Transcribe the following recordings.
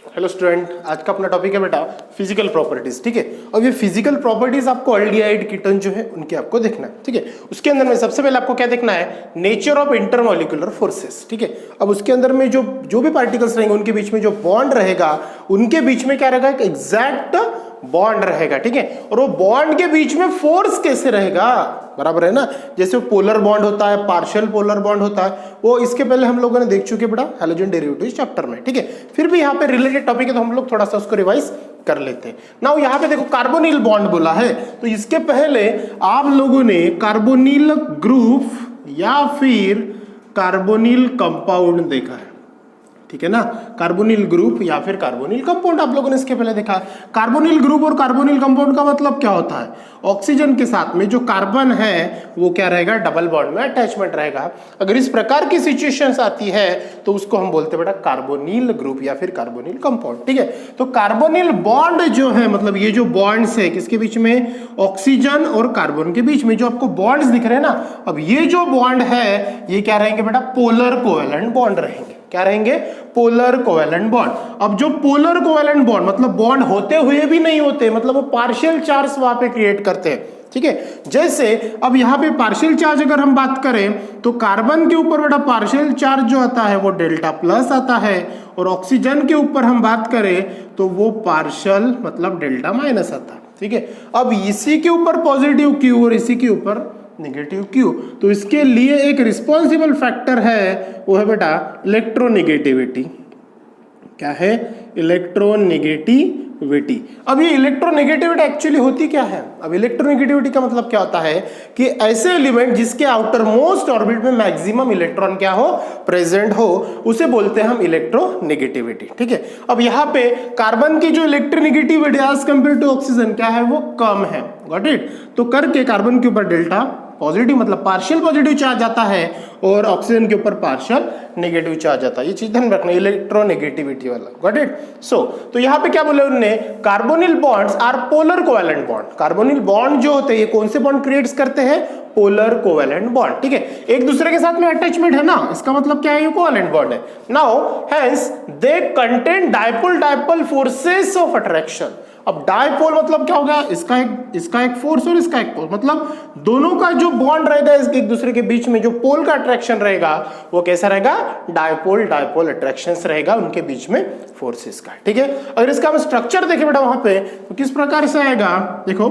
Hello student, आज का अपना टॉपिक है बेटा फिजिकल प्रॉपर्टीज। ठीक है, अब ये फिजिकल प्रॉपर्टीज आपको अल्डिहाइड कीटोन जो है उनके आपको देखना है। ठीक है, उसके अंदर में सबसे पहले आपको क्या देखना है, नेचर ऑफ इंटरमॉलिक्यूलर फोर्सेस। ठीक है, अब उसके अंदर में जो भी पार्टिकल्स रहेंगे उनके बीच में जो बॉन्ड रहेगा, उनके बीच में क्या रहेगा, एक एग्जैक्ट बॉन्ड रहेगा। ठीक है, और वो बॉन्ड के बीच में फोर्स कैसे रहेगा, बराबर है ना। जैसे पोलर बॉन्ड होता है, पार्शियल पोलर बॉन्ड होता है, वो इसके पहले हम लोगों ने देख चुके बेटा हैलोजन डेरिवेटिव्स चैप्टर में। ठीक है, फिर भी यहाँ पे रिलेटेड टॉपिक है तो हम लोग थोड़ा सा उसको रिवाइज कर लेते हैं। नाउ यहाँ पे देखो कार्बोनिल बॉन्ड बोला है, तो इसके पहले आप लोगों ने कार्बोनिल ग्रुप या फिर कार्बोनिल कंपाउंड देखा है। ठीक है ना, कार्बोनिल ग्रुप या फिर कार्बोनिल कंपाउंड आप लोगों ने इसके पहले देखा है। कार्बोनिल ग्रुप और कार्बोनिल कंपाउंड का मतलब क्या होता है, ऑक्सीजन के साथ में जो कार्बन है वो क्या रहेगा, डबल बॉन्ड में अटैचमेंट रहेगा। अगर इस प्रकार की सिचुएशंस आती है तो उसको हम बोलते हैं बेटा कार्बोनिल ग्रुप या फिर कार्बोनिल कंपाउंड। ठीक है, तो कार्बोनिल बॉन्ड जो है, मतलब ये जो बॉन्ड्स है किसके बीच में, ऑक्सीजन और कार्बन के बीच में जो आपको बॉन्ड्स दिख रहे हैं ना, अब ये जो बॉन्ड है ये क्या रहेंगे बेटा, पोलर कोवेलेंट बॉन्ड रहेंगे। क्या रहेंगे, पोलर कोवेलेंट बॉन्ड। अब जो पोलर कोवेलेंट बॉन्ड मतलब बॉन्ड होते हुए भी नहीं होते, मतलब वो पार्शियल चार्ज वहां पे क्रिएट करते हैं। ठीक है, जैसे अब यहाँ पे पार्शियल चार्ज अगर हम बात करें तो कार्बन के ऊपर बेटा पार्शियल चार्ज जो आता है वो डेल्टा प्लस आता है, और ऑक्सीजन के ऊपर हम बात करें तो वो पार्शियल मतलब डेल्टा माइनस आता है। ठीक है, अब इसी के ऊपर पॉजिटिव क्यू और इसी के ऊपर नेगेटिव क्यू, तो इसके लिए एक रिस्पॉन्सिबल फैक्टर है, वो है बेटा इलेक्ट्रोनेगेटिविटी। क्या है, इलेक्ट्रोनेगेटिविटी। अब ये इलेक्ट्रोनेगेटिविटी एक्चुअली होती क्या है, अब इलेक्ट्रोनेगेटिविटी का मतलब क्या होता है कि ऐसे एलिमेंट जिसके आउटर मोस्ट ऑर्बिट में मैक्सिमम इलेक्ट्रॉन क्या हो, प्रेजेंट हो, उसे बोलते हैं हम इलेक्ट्रोनेगेटिविटी। ठीक है, अब यहाँ पे कार्बन की जो electronegativity as compare to oxygen क्या है, वो कम है। Got it. तो करके कार्बन के ऊपर डेल्टा पॉजिटिव मतलब पार्शियल पॉजिटिव चार्ज आता है और ऑक्सीजन के ऊपर पार्शियल नेगेटिव चार्ज आता है। ये चीज ध्यान रखना, इलेक्ट्रोनेगेटिविटी वाला। Got it. सो तो यहाँ पे क्या बोले उन्होंने, carbonyl bonds are polar covalent bond. Carbonyl bond जो होते हैं ये कौन से बॉन्ड क्रिएट करते हैं, पोलर कोवेलेंट बॉन्ड। ठीक है, एक दूसरे के साथ में अटैचमेंट है ना, इसका मतलब क्या है, ये कोवेलेंट बॉन्ड है। Now hence they contain dipole forces of attraction. अब डाइपोल मतलब क्या होगा, इसका एक फोर्स और इसका एक फोर्स, मतलब दोनों का जो बॉन्ड रहेगा एक दूसरे के बीच में जो पोल का अट्रैक्शन रहेगा वो कैसा रहेगा, डाइपोल अट्रैक्शंस रहेगा उनके बीच में फोर्सेस का। ठीक है, अगर इसका हम स्ट्रक्चर देखें बेटा वहां पे तो किस प्रकार से आएगा, देखो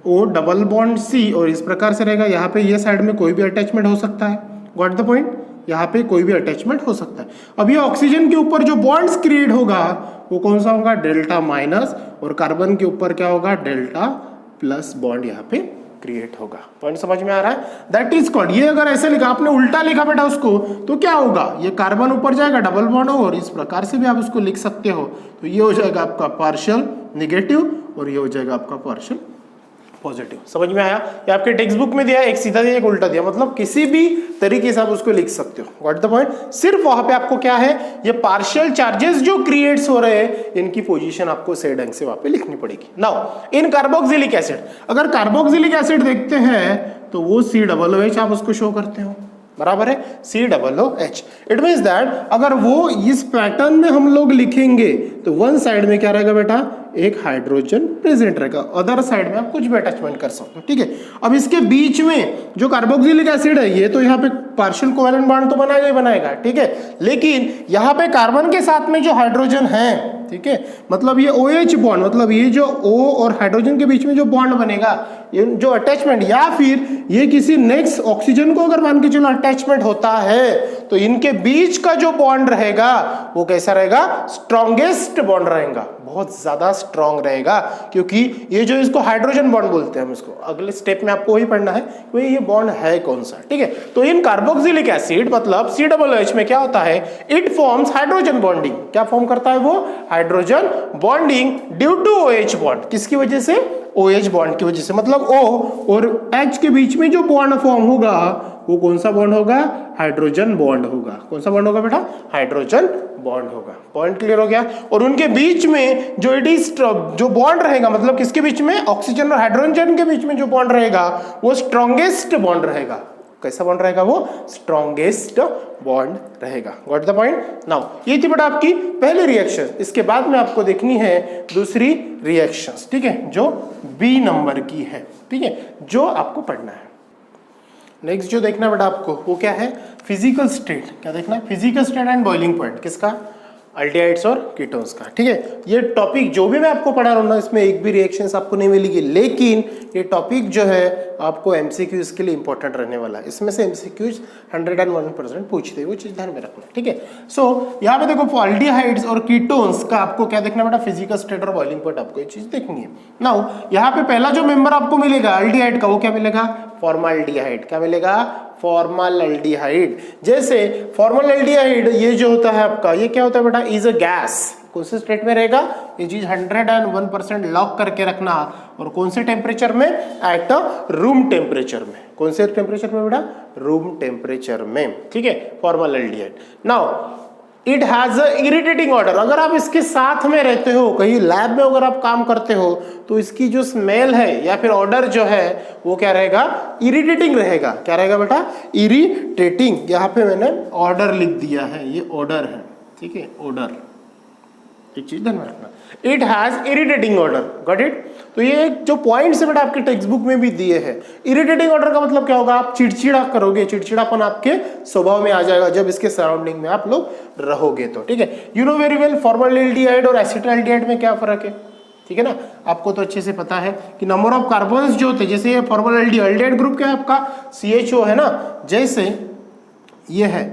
ओ डबल बॉन्ड सी, और इस प्रकार से रहेगा। यहाँ पे ये साइड में कोई भी अटैचमेंट हो सकता है। गॉट द पॉइंट, यहाँ पे कोई भी अटैचमेंट हो सकता है। अब ये ऑक्सीजन के ऊपर जो बॉन्ड्स क्रिएट होगा वो कौन सा होगा, डेल्टा माइनस, और कार्बन के ऊपर क्या होगा, डेल्टा प्लस बॉन्ड यहाँ पे क्रिएट होगा। पॉइंट समझ में आ रहा है, दैट इज कॉल्ड। ये अगर ऐसे लिखा, आपने उल्टा लिखा बेटा उसको, तो क्या होगा, ये कार्बन ऊपर जाएगा डबल बॉन्ड हो, और इस प्रकार से भी आप उसको लिख सकते हो। तो ये हो जाएगा आपका पार्शियल नेगेटिव और ये हो जाएगा आपका पार्शियल पॉजिटिव। समझ में आया, ये आपके टेक्स्ट बुक में दिया, एक सीधा दिया एक उल्टा दिया, मतलब किसी भी तरीके से आप उसको लिख सकते हो। व्हाट द पॉइंट, सिर्फ वहां पे आपको क्या है, ये पार्शियल चार्जेस जो क्रिएट्स हो रहे हैं इनकी पोजीशन आपको सही ढंग से वहां पे लिखनी पड़ेगी। नाउ इन कार्बोक्सिलिक एसिड, अगर कार्बोक्सिलिक एसिड देखते हैं तो वो COOH आप उसको शो करते हो, बराबर है, COOH। इट मीन्स दैट अगर वो इस पैटर्न में हम लोग लिखेंगे तो वन साइड में क्या रहेगा बेटा, एक हाइड्रोजन प्रेजेंट रहेगा, अदर साइड में आप कुछ भी अटैचमेंट कर सकते हो। ठीक है, अब इसके बीच में जो कार्बोक्सिलिक एसिड है ये तो यहाँ पे पार्शियल कोवेलेंट बॉन्ड तो बनाएगा ही बनाएगा। ठीक है, लेकिन यहाँ पे कार्बन के साथ में जो हाइड्रोजन है, ठीक है, मतलब ये OH बॉन्ड, मतलब ये जो O और हाइड्रोजन के बीच में जो बॉन्ड बनेगा, ये जो अटैचमेंट, या फिर ये किसी नेक्स्ट ऑक्सीजन को अगर मान के चलो अटैचमेंट होता है तो इनके बीच का जो बॉन्ड रहेगा वो कैसा रहेगा, स्ट्रॉन्गेस्ट बॉन्ड रहेगा, बहुत ज्यादा स्ट्रॉन्ग रहेगा, क्योंकि ये जो इसको हाइड्रोजन बॉन्ड बोलते हैं हम इसको, अगले स्टेप में आपको वही पढ़ना है कि ये बॉन्ड है कौन सा। ठीक है, तो इन कार्बोक्सिलिक एसिड मतलब COOH में क्या होता है, इट फॉर्म्स हाइड्रोजन बॉन्डिंग। क्या फॉर्म करता है वो, hydrogen bonding due to OH बॉन्ड। किसकी वजह से, OH बॉन्ड की वजह से, मतलब O और H के बीच में जो बॉन्ड फॉर्म होगा वो कौन सा बॉन्ड होगा, हाइड्रोजन बॉन्ड होगा। कौन सा बॉन्ड होगा बेटा, हाइड्रोजन बॉन्ड होगा। पॉइंट क्लियर हो गया। और उनके बीच में जो इट इज जो बॉन्ड रहेगा, मतलब किसके बीच में, ऑक्सीजन और हाइड्रोजन के बीच में जो बॉन्ड रहेगा वो स्ट्रॉन्गेस्ट बॉन्ड रहेगा। कैसा बॉन्ड रहेगा, वो स्ट्रॉन्गेस्ट बॉन्ड रहेगा। Got the point. नाउ ये थी बेटा आपकी पहली रिएक्शन। इसके बाद में आपको देखनी है दूसरी रिएक्शंस, ठीक है, जो बी नंबर की है, ठीक है, जो आपको पढ़ना है। नेक्स्ट जो देखना है बेटा आपको वो क्या है, फिजिकल स्टेट। क्या देखना है, physical state and boiling point, किसका, अल्डिहाइड्स और कीटोन्स का, ठीक है। ये टॉपिक जो भी मैं आपको पढ़ा रहा हूँ ना, इसमें एक भी रिएक्शंस आपको नहीं मिलेगी, लेकिन ये टॉपिक जो है आपको एमसीक्यूज के लिए इंपॉर्टेंट रहने वाला है। इसमें से एमसीक्यूज 101% पूछते हैं, वो चीज ध्यान में रखना, ठीक है। सो यहाँ पे देखो अल्डिहाइड्स और कीटोन्स का आपको क्या देखना बेटा, फिजिकल स्टेट और बॉइलिंग पॉइंट, आपको ये चीज देखनी है। नाउ यहाँ पे पहला जो मेंबर आपको मिलेगा अल्डिहाइड का, वो क्या मिलेगा, फॉर्माल्डिहाइड। क्या मिलेगा, फॉर्माल्डिहाइड। जैसे फॉर्माल्डिहाइड ये जो होता है आपका, ये क्या होता है बेटा, इज अ गैस। कौन से स्टेट में रहेगा, ये चीज 101% लॉक करके रखना। और कौन से टेम्परेचर में, एट अ रूम टेम्परेचर में। कौन से टेम्परेचर में बेटा, रूम टेम्परेचर में, ठीक है, formaldehyde. Now it has a irritating order. अगर आप इसके साथ में रहते हो, कहीं लैब में अगर आप काम करते हो, तो इसकी जो स्मेल है या फिर ऑर्डर जो है वो क्या रहेगा, इरिटेटिंग रहेगा। क्या रहेगा बेटा, इरिटेटिंग। यहाँ पे मैंने ऑर्डर लिख दिया है, ये ऑर्डर है, ठीक है, ऑर्डर, एक चीज ध्यान में रखना, it has irritating order. Got it. तो ये जो पॉइंट्स है बेटा आपके टेक्स्ट बुक में भी दिए हैं। इरिटेटिंग ऑर्डर का मतलब क्या होगा, आप चिड़चिड़ा करोगे, चिड़चिड़ापन आपके स्वभाव में आ जाएगा जब इसके सराउंडिंग में आप लोग रहोगे तो, ठीक है। You know very well formaldehyde और एसिटाल्डिहाइड में क्या फर्क है, ठीक है ना, आपको तो अच्छे से पता है कि नंबर ऑफ कार्बन्स जो होते हैं, जैसे ये फॉर्माल्डिहाइड ग्रुप क्या है आपका, CHO है ना, जैसे ये है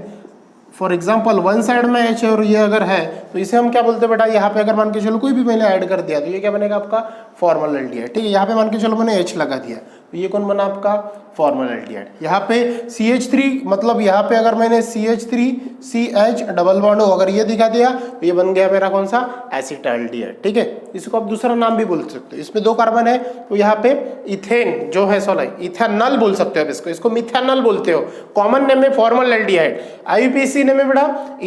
फॉर एग्जाम्पल वन साइड में H और ये अगर है तो इसे हम क्या बोलते हैं बेटा, यहाँ पे अगर मान के चलो कोई भी मैंने ऐड कर दिया तो ये क्या बनेगा आपका, फॉर्माल्डिहाइड, ठीक है। यहाँ पे मान के चलो मैंने H लगा दिया तो ये कौन बना आपका, फॉर्माल्डिहाइड। यहाँ पे CH3 मतलब यहाँ पे अगर मैंने CH3CH डबल बॉन्ड हो अगर ये दिखा दिया तो ये बन गया मेरा कौन सा, एसिटाल्डिहाइड, ठीक है। इसको आप दूसरा नाम भी बोल सकते हो। इसमें 2 कार्बन है तो यहाँ पे इथेन जो है, सॉरी इथेनॉल बोल सकते हो आप इसको मिथेनॉल बोलते हो। कॉमन नेम है फॉर्माल्डिहाइड, IUPAC नेम है बेटा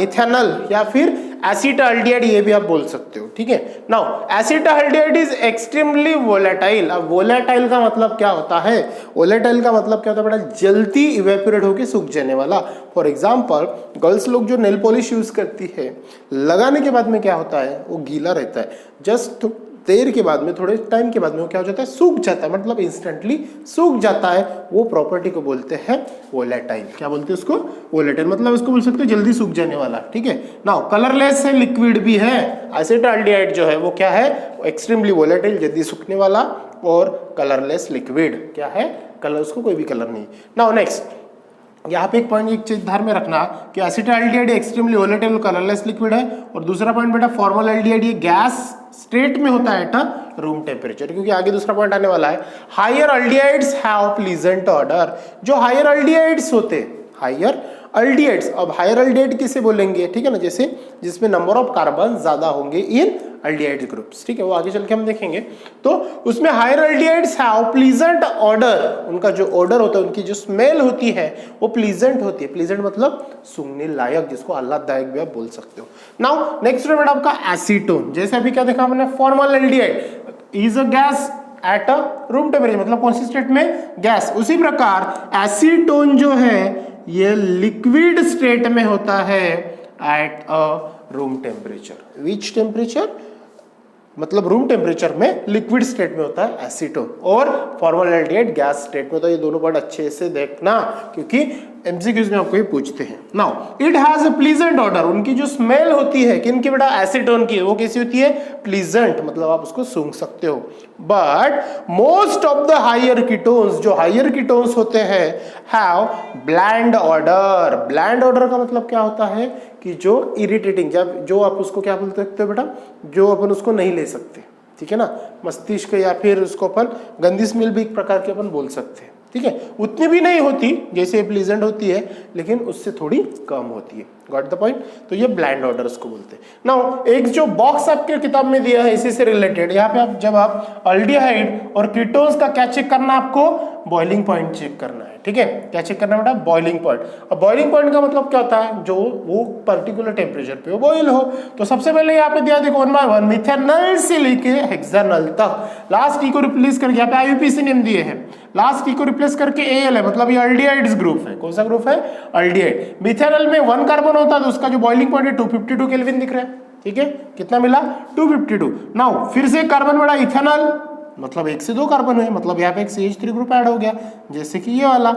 इथेनॉल या फिर एसिटाल्डिहाइड, ये भी आप बोल सकते हो, ठीक है। Now acetaldehyde is extremely volatile. अब वोलेटाइल का मतलब क्या होता है, वोलेटाइल का मतलब क्या होता है बेटा, जल्दी इवेपोरेट होके सूख जाने वाला। फॉर एग्जांपल गर्ल्स लोग जो नेल पॉलिश यूज करती है, लगाने के बाद में क्या होता है, वो गीला रहता है, जस्ट देर के बाद में, थोड़े टाइम के बाद में वो क्या हो जाता है, सूख जाता है, मतलब इंस्टेंटली सूख जाता है। वो प्रॉपर्टी को बोलते हैं वोलेटाइल। क्या बोलते हैं उसको, वोलेटाइल, मतलब उसको बोल सकते हैं जल्दी सूख जाने वाला, ठीक है। नाउ कलरलेस है, लिक्विड भी है। एसिटाल्डिहाइड जो है वो क्या है, एक्सट्रीमली वोलेटाइल, जल्दी सूखने वाला, और कलरलेस लिक्विड क्या है, कलर, उसको कोई भी कलर नहीं। नाउ नेक्स्ट यहाँ पे एक पॉइंट, एक चीज ध्यान में रखना कि acetaldehyde extremely volatile colourless liquid है। और दूसरा पॉइंट बेटा फॉर्माल्डिहाइड ये गैस स्टेट में होता है एट रूम टेम्परेचर, क्योंकि आगे दूसरा पॉइंट आने वाला है। Higher aldehydes have pleasant odour. जो हायर अल्डिहाइड्स होते, हायर अल्डिहाइड्स, अब हायर अल्डिहाइड किसे बोलेंगे, ठीक है ना, जैसे जिसमें नंबर ऑफ कार्बन ज्यादा होंगे इन अल्डिहाइड ग्रुप्स, ठीक है, वो आगे चल के हम देखेंगे। तो उसमें higher aldehydes have pleasant odour, उनका जो ऑर्डर होता है, उनकी जो स्मेल होती है वो प्लीजेंट होती है। प्लीजेंट मतलब सूंघने लायक, जिसको आह्लाददायक भी आप बोल सकते हो। नाउ नेक्स्ट बेटा आपका एसीटोन। जैसे अभी क्या देखा हमने, formaldehyde is a gas at a room temperature, मतलब कौन सी स्टेट में, गैस। उसी प्रकार एसीटोन जो है ये लिक्विड स्टेट में होता है at a room temperature. Which temperature, मतलब रूम टेम्परेचर में लिक्विड स्टेट में होता है एसीटोन, और फॉर्माल्डिहाइड गैस स्टेट में। तो ये दोनों वर्ड अच्छे से देखना, क्योंकि एमसीक्यूज में आपको ये पूछते हैं। Now it has a pleasant order. उनकी जो स्मेल होती है किनकी बेटा, एसीटोन की, वो कैसी होती है, प्लीजेंट, मतलब आप उसको सूंघ सकते हो। But most of the higher ketones, जो हायर कीटोन्स होते हैं, have bland odour. Bland odour का मतलब क्या होता है कि जो इरिटेटिंग, जब जो आप उसको क्या बोल सकते हो बेटा, जो अपन उसको नहीं ले सकते, ठीक है ना, मस्तिष्क या फिर उसको अपन गंदी स्मेल भी एक प्रकार के अपन बोल सकते हैं, ठीक है। उतनी भी नहीं होती जैसे प्लीजेंट होती है, लेकिन उससे थोड़ी कम होती है। Got the point. तो ये ब्लैंड ऑर्डर उसको बोलते हैं। नाउ एक जो बॉक्स आपके किताब में दिया है इसी से रिलेटेड, यहाँ पे आप जब आप अल्डिहाइड और कीटोन्स का क्या चेक करना है आपको, बॉइलिंग पॉइंट चेक करना है, ठीक है। क्या चेक करना है बेटा? Boiling point. अब बॉइलिंग पॉइंट का मतलब क्या होता है? जो वो पर्टिकुलर टेम्परेचर पे वो बॉइल हो। तो सबसे पहले यहाँ पे दिया देखो 1 by 1 मिथेनॉल से लेके हेक्सानॉल तक। लास्ट ई को रिप्लेस करके यहाँ पे आईयूपीएसी नेम दिए हैं, लास्ट ई को रिप्लेस करके एल है, मतलब ये अल्डिहाइड्स ग्रुप है। कौन सा ग्रुप है? अल्डिहाइड। मिथेनॉल में 1 कार्बन होता है तो उसका जो बॉइलिंग पॉइंट है 252 केल्विन दिख रहा है, ठीक है। कितना मिला? 252। नाउ फिर से कार्बन बढ़ा इथेनॉल, मतलब 1 से 2 कार्बन हुए, मतलब यहाँ पे एक CH3 ग्रुप ऐड हो गया, जैसे कि ये वाला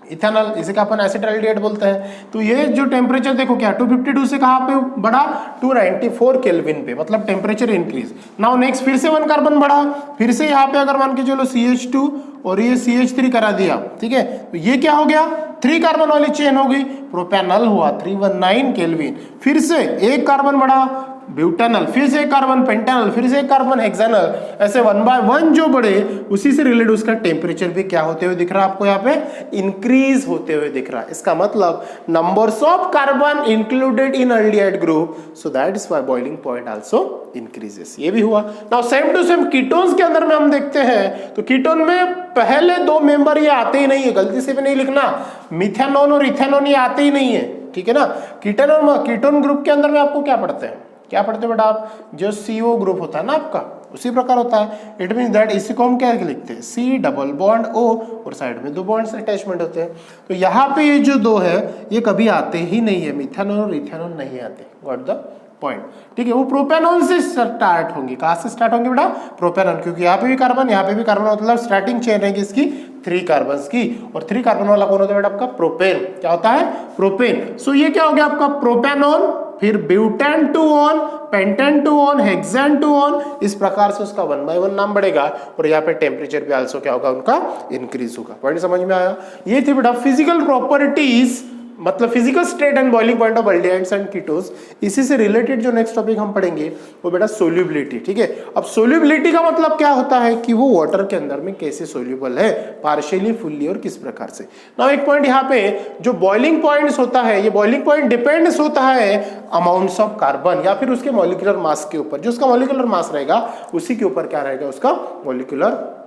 इथेनॉल, इसे क्या अपन एसिटाल्डिहाइड बोलते हैं। तो ये जो टेम्परेचर देखो क्या 252 से कहाँ पे बढ़ा? 294 केल्विन पे, मतलब टेम्परेचर इंक्रीज। नाउ नेक्स्ट फिर से 1 कार्बन बढ़ा, फिर से यहाँ पे अगर मान के चलो CH2 और ये CH3 करा दिया, ठीक है। तो ये क्या हो गया? 3 कार्बन वाली चेन हो गई, प्रोपेनॉल हुआ 319 केल्विन। फिर से 1 कार्बन बढ़ा, ब्यूटेनॉल, फिर से 1 कार्बन पेंटेनॉल, फिर से 1 कार्बन हेक्सानॉल, ऐसे 1 by 1 जो बढ़े उसी से रिलेटेड उसका टेम्परेचर भी क्या होते हुए दिख रहा है आपको? यहाँ पे इंक्रीज होते हुए दिख रहा है। इसका मतलब numbers of carbon included in aldehyde group, so that is why boiling point also increases. ये भी हुआ। Now same to same ketones के अंदर में हम देखते हैं, तो कीटोन में पहले 2 मेंबर ये आते ही नहीं है, गलती से भी नहीं लिखना, मिथेनॉन और इथेनॉन ये आते ही नहीं है, ठीक है ना। कीटोन ग्रुप के अंदर में आपको क्या पढ़ते हैं? क्या पढ़ते बेटा आप? जो CO ग्रुप होता है ना आपका, उसी प्रकार होता है। इट मीन दैट इसी को हम क्या लिखते हैं? C डबल बॉन्ड O, और साइड में 2 बॉन्ड्स अटैचमेंट होते हैं। तो यहाँ पे ये जो 2 है ये कभी आते ही नहीं है, मिथेनॉल और इथेनॉल नहीं आते। गॉट द पॉइंट, ठीक है। वो प्रोपेनॉल से स्टार्ट होंगे। कहाँ से स्टार्ट होंगे बेटा? प्रोपेनॉल, क्योंकि यहाँ पे भी कार्बन, यहाँ पे भी कार्बन, मतलब स्टार्टिंग चेन रहेगी इसकी 3 कार्बन की। और 3 कार्बन वाला कौन होता है बेटा? आपका प्रोपेन। क्या होता है? प्रोपेन। सो ये क्या हो गया आपका? प्रोपेनॉल, फिर butane 2 on, pentane 2 on, hexane 2 on, इस प्रकार से उसका 1 by 1 नाम बढ़ेगा। और यहाँ पे टेम्परेचर भी आल्सो क्या होगा? उनका इंक्रीज होगा। पॉइंट समझ में आया? ये थी बेटा फिजिकल प्रॉपर्टीज, मतलब physical state and boiling point of aldehydes and ketones. इसी से रिलेटेड जो नेक्स्ट टॉपिक हम पढ़ेंगे वो बेटा सोल्यूबिलिटी, ठीक है। अब सोल्यूबिलिटी का मतलब क्या होता है कि वो वाटर के अंदर में कैसे सोल्यूबल है, पार्शियली, फुल्ली और किस प्रकार से। नाउ एक पॉइंट यहाँ पे, जो बॉइलिंग पॉइंट्स होता है, ये बॉइलिंग पॉइंट डिपेंड्स होता है अमाउंट्स ऑफ कार्बन या फिर उसके मॉलिक्यूलर मास के ऊपर। जो उसका मॉलिक्यूलर मास रहेगा उसी के ऊपर क्या रहेगा? उसका मॉलिक्यूलर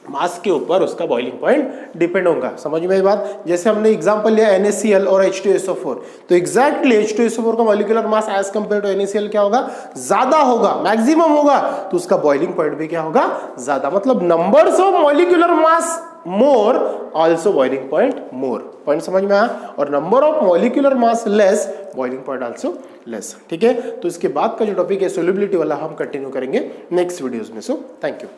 मास के ऊपर उसका बॉइलिंग पॉइंट डिपेंड होगा। समझ में ये बात? जैसे हमने एग्जांपल लिया NaCl और H2SO4, तो एग्जैक्टली H2SO4 का molecular mass as compare to NaCl क्या होगा? ज्यादा होगा, मैक्सिमम होगा, तो उसका बॉइलिंग पॉइंट भी क्या होगा? ज्यादा। मतलब numbers of molecular mass more, also boiling point more. Point समझ में आया? और number of molecular mass less, boiling point also less, ठीक है। तो इसके बाद का जो टॉपिक है सोल्यूबिलिटी वाला हम कंटिन्यू करेंगे नेक्स्ट वीडियोस में। So thank you.